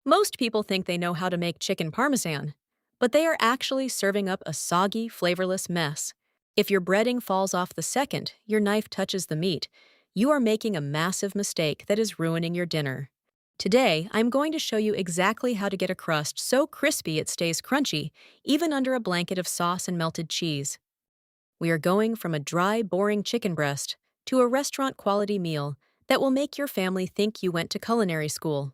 Most people think they know how to make chicken Parmesan, but they are actually serving up a soggy, flavorless mess. If your breading falls off the second your knife touches the meat, you are making a massive mistake that is ruining your dinner. Today, I'm going to show you exactly how to get a crust so crispy it stays crunchy, even under a blanket of sauce and melted cheese. We are going from a dry, boring chicken breast to a restaurant-quality meal that will make your family think you went to culinary school.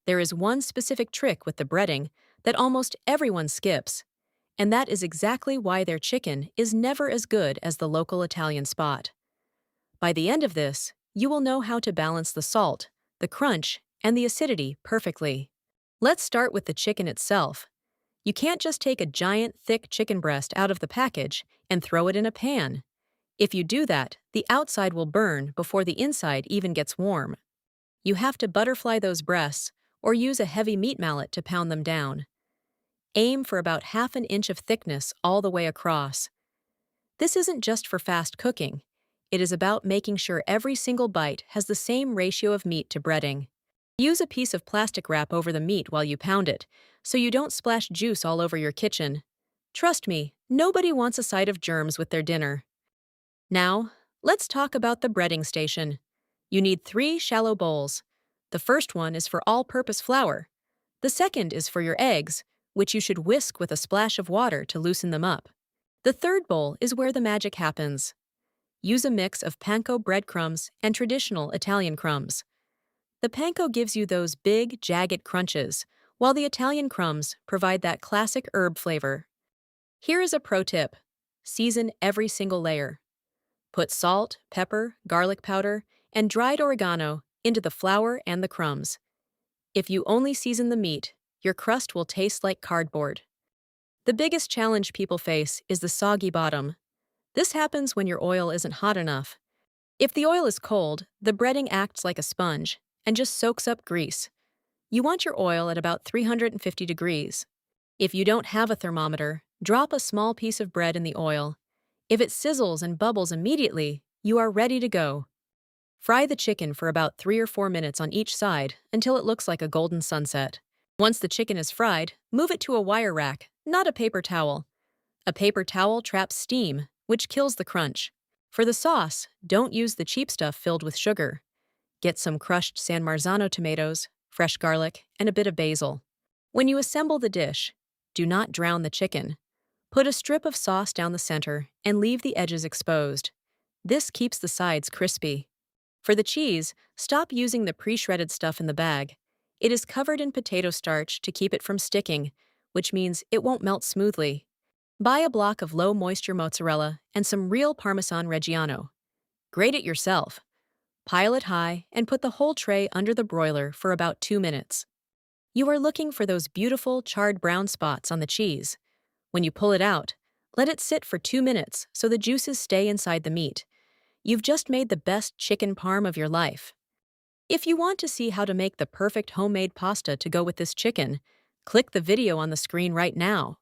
There is one specific trick with the breading that almost everyone skips, and that is exactly why their chicken is never as good as the local Italian spot. By the end of this, you will know how to balance the salt, the crunch, and the acidity perfectly. Let's start with the chicken itself. You can't just take a giant, thick chicken breast out of the package and throw it in a pan. If you do that, the outside will burn before the inside even gets warm. You have to butterfly those breasts or use a heavy meat mallet to pound them down. Aim for about half an inch of thickness all the way across. This isn't just for fast cooking. It is about making sure every single bite has the same ratio of meat to breading. Use a piece of plastic wrap over the meat while you pound it, so you don't splash juice all over your kitchen. Trust me, nobody wants a side of germs with their dinner. Now, let's talk about the breading station. You need 3 shallow bowls. The first one is for all-purpose flour. The second is for your eggs, which you should whisk with a splash of water to loosen them up. The third bowl is where the magic happens. Use a mix of panko breadcrumbs and traditional Italian crumbs. The panko gives you those big, jagged crunches, while the Italian crumbs provide that classic herb flavor. Here is a pro tip. Season every single layer. Put salt, pepper, garlic powder, and dried oregano into the flour and the crumbs. If you only season the meat, your crust will taste like cardboard. The biggest challenge people face is the soggy bottom. This happens when your oil isn't hot enough. If the oil is cold, the breading acts like a sponge and just soaks up grease. You want your oil at about 350 degrees. If you don't have a thermometer, drop a small piece of bread in the oil. If it sizzles and bubbles immediately, you are ready to go. Fry the chicken for about 3 or 4 minutes on each side until it looks like a golden sunset. Once the chicken is fried, move it to a wire rack, not a paper towel. A paper towel traps steam, which kills the crunch. For the sauce, don't use the cheap stuff filled with sugar. Get some crushed San Marzano tomatoes, fresh garlic, and a bit of basil. When you assemble the dish, do not drown the chicken. Put a strip of sauce down the center and leave the edges exposed. This keeps the sides crispy. For the cheese, stop using the pre-shredded stuff in the bag. It is covered in potato starch to keep it from sticking, which means it won't melt smoothly. Buy a block of low-moisture mozzarella and some real Parmesan Reggiano. Grate it yourself. Pile it high and put the whole tray under the broiler for about 2 minutes. You are looking for those beautiful charred brown spots on the cheese. When you pull it out, let it sit for 2 minutes so the juices stay inside the meat. You've just made the best chicken parm of your life. If you want to see how to make the perfect homemade pasta to go with this chicken, click the video on the screen right now.